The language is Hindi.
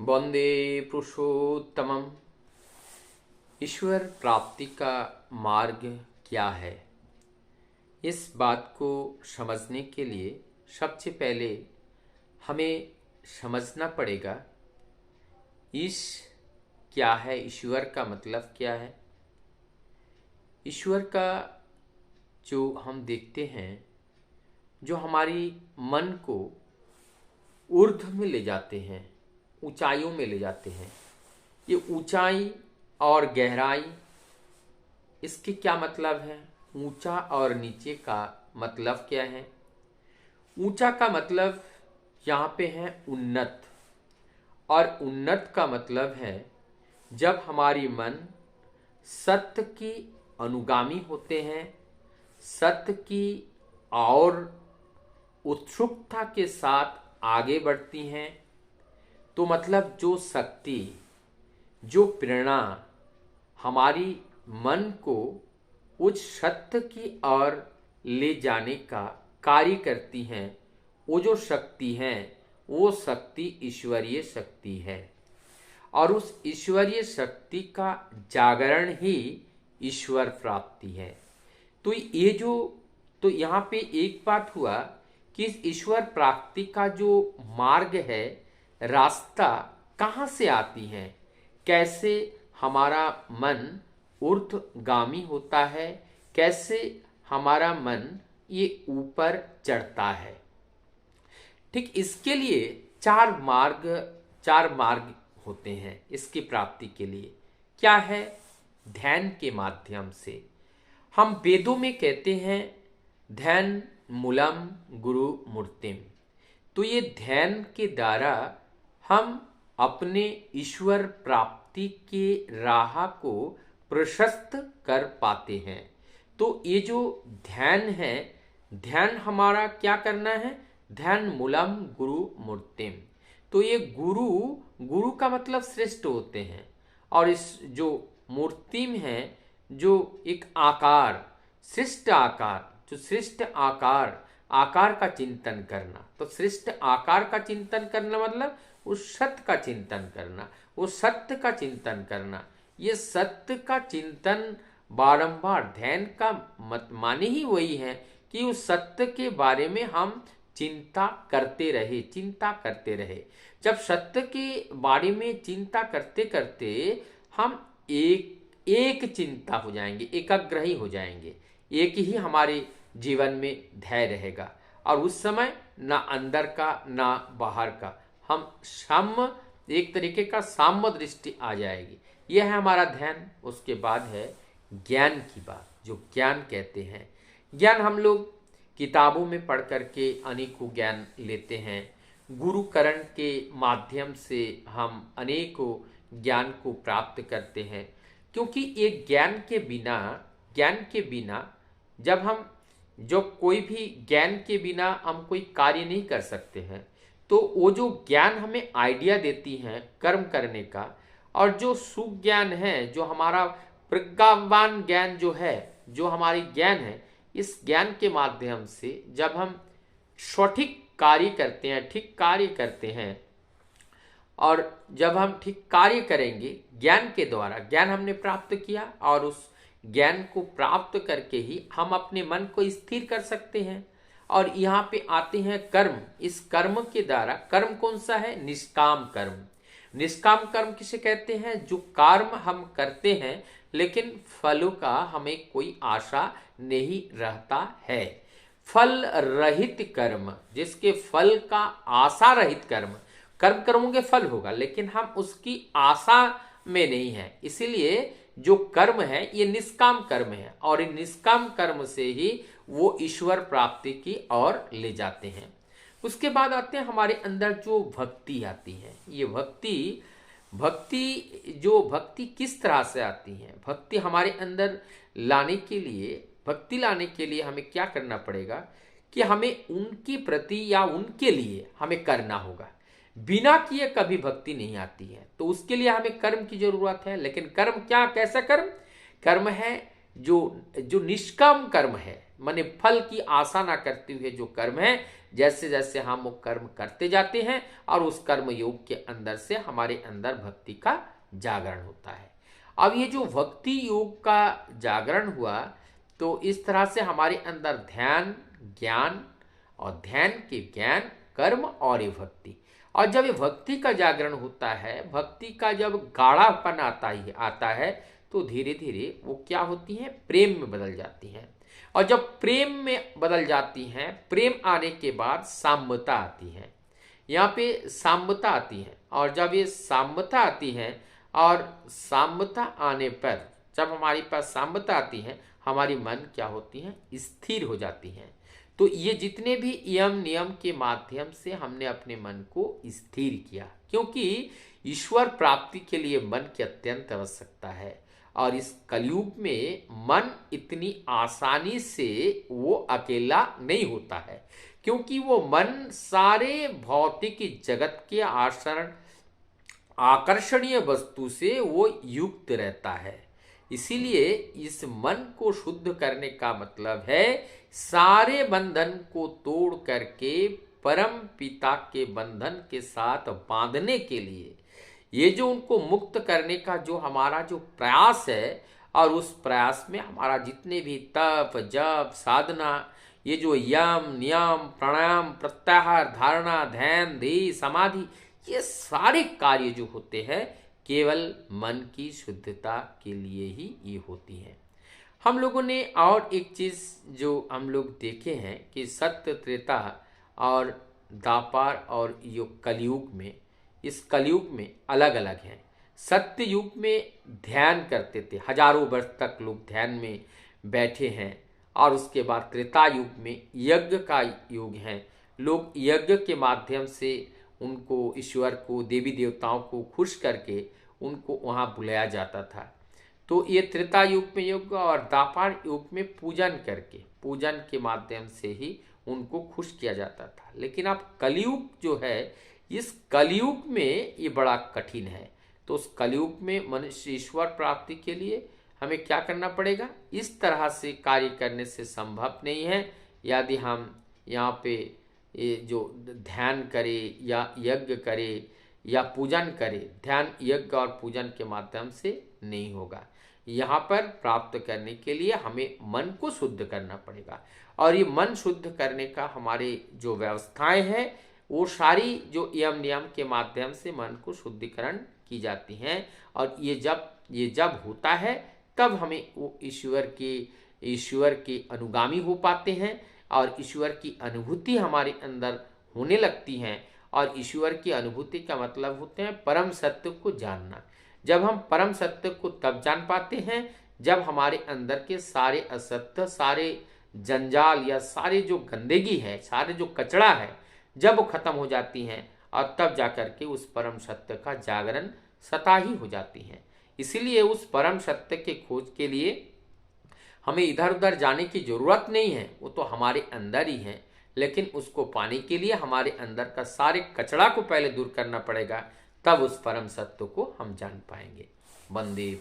वंदे पुरुषोत्तमम। ईश्वर प्राप्ति का मार्ग क्या है, इस बात को समझने के लिए सबसे पहले हमें समझना पड़ेगा ईश क्या है, ईश्वर का मतलब क्या है। ईश्वर का जो हम देखते हैं, जो हमारी मन को ऊर्ध्व में ले जाते हैं, ऊंचाइयों में ले जाते हैं। ये ऊंचाई और गहराई, इसके क्या मतलब है? ऊंचा और नीचे का मतलब क्या है? ऊंचा का मतलब यहाँ पे है उन्नत, और उन्नत का मतलब है जब हमारी मन सत्य की अनुगामी होते हैं, सत्य की और उत्सुकता के साथ आगे बढ़ती हैं। तो मतलब जो शक्ति, जो प्रेरणा हमारी मन को उस सत्य की ओर ले जाने का कार्य करती हैं, वो जो शक्ति है वो शक्ति ईश्वरीय शक्ति है। और उस ईश्वरीय शक्ति का जागरण ही ईश्वर प्राप्ति है। तो ये जो तो यहाँ पे एक बात हुआ कि इस ईश्वर प्राप्ति का जो मार्ग है, रास्ता कहाँ से आती है, कैसे हमारा मन ऊर्ध्वगामी होता है, कैसे हमारा मन ये ऊपर चढ़ता है। ठीक इसके लिए चार मार्ग होते हैं इसकी प्राप्ति के लिए। क्या है? ध्यान के माध्यम से। हम वेदों में कहते हैं ध्यान मूलम गुरु मूर्तिम। तो ये ध्यान के द्वारा हम अपने ईश्वर प्राप्ति के राह को प्रशस्त कर पाते हैं। तो ये जो ध्यान है, ध्यान हमारा क्या करना है? ध्यान मूलम गुरु मूर्तिम। तो ये गुरु का मतलब श्रेष्ठ होते हैं, और इस जो मूर्तिम है, जो एक आकार, श्रेष्ठ आकार, जो श्रेष्ठ आकार का चिंतन करना। तो श्रेष्ठ आकार का चिंतन करना मतलब उस सत्य का चिंतन करना, उस सत्य का चिंतन करना। ये सत्य का चिंतन बारंबार, ध्यान का मत माने ही वही है कि उस सत्य के बारे में हम चिंता करते रहे। जब सत्य के बारे में चिंता करते करते हम एक चिंता हो जाएंगे, एकाग्रही हो जाएंगे, एक ही हमारे जीवन में ध्यान रहेगा। और उस समय ना अंदर का ना बाहर का, हम साम्य, एक तरीके का साम्य दृष्टि आ जाएगी। यह है हमारा ध्यान। उसके बाद है ज्ञान की बात, जो ज्ञान कहते हैं। ज्ञान हम लोग किताबों में पढ़ करके अनेकों ज्ञान लेते हैं, गुरुकरण के माध्यम से हम अनेकों ज्ञान को प्राप्त करते हैं। क्योंकि ये ज्ञान के बिना जब हम जो कोई भी ज्ञान के बिना हम कोई कार्य नहीं कर सकते हैं। तो वो जो ज्ञान हमें आइडिया देती है कर्म करने का, और जो सुज्ञान है, जो हमारा प्रज्ञावान ज्ञान जो है, जो हमारी ज्ञान है, इस ज्ञान के माध्यम से जब हम सटीक कार्य करते हैं, ठीक कार्य करते हैं, और जब हम ठीक कार्य करेंगे ज्ञान के द्वारा, ज्ञान हमने प्राप्त किया, और उस ज्ञान को प्राप्त करके ही हम अपने मन को स्थिर कर सकते हैं। और यहाँ पे आते हैं कर्म। इस कर्म के द्वारा, कर्म कौन सा है? निष्काम कर्म। निष्काम कर्म किसे कहते हैं? जो कर्म हम करते हैं लेकिन फलों का हमें कोई आशा नहीं रहता है। फल रहित कर्म, जिसके फल का आशा रहित कर्म करोगे फल होगा, लेकिन हम उसकी आशा में नहीं है। इसीलिए जो कर्म है ये निष्काम कर्म है, और इन निष्काम कर्म से ही वो ईश्वर प्राप्ति की ओर ले जाते हैं। उसके बाद आते हैं हमारे अंदर जो भक्ति आती है। ये भक्ति किस तरह से आती है? भक्ति हमारे अंदर लाने के लिए हमें क्या करना पड़ेगा कि हमें उनकी प्रति या उनके लिए हमें करना होगा। बिना किए कभी भक्ति नहीं आती है। तो उसके लिए हमें कर्म की जरूरत है। लेकिन कर्म क्या, कैसा कर्म? कर्म है जो जो निष्काम कर्म है, माने फल की आशा ना करते हुए जो कर्म है, जैसे जैसे हम वो कर्म करते जाते हैं और उस कर्म योग के अंदर से हमारे अंदर भक्ति का जागरण होता है। अब ये जो भक्ति योग का जागरण हुआ, तो इस तरह से हमारे अंदर ध्यान, ज्ञान और ध्यान के ज्ञान, कर्म और ये भक्ति, और जब ये भक्ति का जागरण होता है, भक्ति का जब गाढ़ापन आता है तो धीरे धीरे वो क्या होती हैं, प्रेम में बदल जाती हैं। और जब प्रेम में बदल जाती हैं, प्रेम आने के बाद साम्यता आती है। यहाँ पे साम्यता आती है, और जब ये साम्यता आती है, और साम्यता आने पर जब हमारे पास साम्यता आती है, हमारी मन क्या होती है, स्थिर हो जाती हैं। तो ये जितने भी यम नियम के माध्यम से हमने अपने मन को स्थिर किया, क्योंकि ईश्वर प्राप्ति के लिए मन की अत्यंत आवश्यकता है, और इस कलयुग में मन इतनी आसानी से वो अकेला नहीं होता है, क्योंकि वो मन सारे भौतिक जगत के आकर्षणीय वस्तु से वो युक्त रहता है। इसीलिए इस मन को शुद्ध करने का मतलब है सारे बंधन को तोड़ करके परम पिता के बंधन के साथ बांधने के लिए, ये जो उनको मुक्त करने का जो हमारा जो प्रयास है, और उस प्रयास में हमारा जितने भी तप, जप, साधना, ये जो यम नियम, प्राणायाम, प्रत्याहार, धारणा, ध्यान, ध्येय, समाधि, ये सारे कार्य जो होते हैं केवल मन की शुद्धता के लिए ही ये होती हैं। हम लोगों ने और एक चीज़ जो हम लोग देखे हैं कि सत्य, त्रेता और द्वापर और यो कलयुग में, इस कलयुग में अलग अलग हैं। सत्य युग में ध्यान करते थे, हजारों वर्ष तक लोग ध्यान में बैठे हैं, और उसके बाद त्रेता युग में यज्ञ का युग है। लोग यज्ञ के माध्यम से उनको, ईश्वर को, देवी देवताओं को खुश करके उनको वहाँ बुलाया जाता था। तो ये त्रेता युग में यज्ञ, और द्वापर युग में पूजन करके, पूजन के माध्यम से ही उनको खुश किया जाता था। लेकिन अब कलयुग जो है, इस कलयुग में ये बड़ा कठिन है। तो उस कलयुग में मनुष्य ईश्वर प्राप्ति के लिए हमें क्या करना पड़ेगा, इस तरह से कार्य करने से संभव नहीं है यदि हम यहाँ पे ये जो ध्यान करें या यज्ञ करें या पूजन करें। ध्यान, यज्ञ और पूजन के माध्यम से नहीं होगा। यहाँ पर प्राप्त करने के लिए हमें मन को शुद्ध करना पड़ेगा, और ये मन शुद्ध करने का हमारे जो व्यवस्थाएं हैं, वो सारी जो यम नियम के माध्यम से मन को शुद्धिकरण की जाती हैं। और ये जब होता है, तब हमें वो ईश्वर के अनुगामी हो पाते हैं, और ईश्वर की अनुभूति हमारे अंदर होने लगती हैं। और ईश्वर की अनुभूति का मतलब होते हैं परम सत्य को जानना। जब हम परम सत्य को तब जान पाते हैं जब हमारे अंदर के सारे असत्य, सारे जंजाल या सारे जो गंदगी है, सारे जो कचरा है, जब वो खत्म हो जाती हैं, और तब जाकर के उस परम सत्य का जागरण सता ही हो जाती हैं। इसीलिए उस परम सत्य के खोज के लिए हमें इधर उधर जाने की जरूरत नहीं है, वो तो हमारे अंदर ही है। लेकिन उसको पाने के लिए हमारे अंदर का सारे कचरा को पहले दूर करना पड़ेगा, तब उस परम सत्य को हम जान पाएंगे। वंदे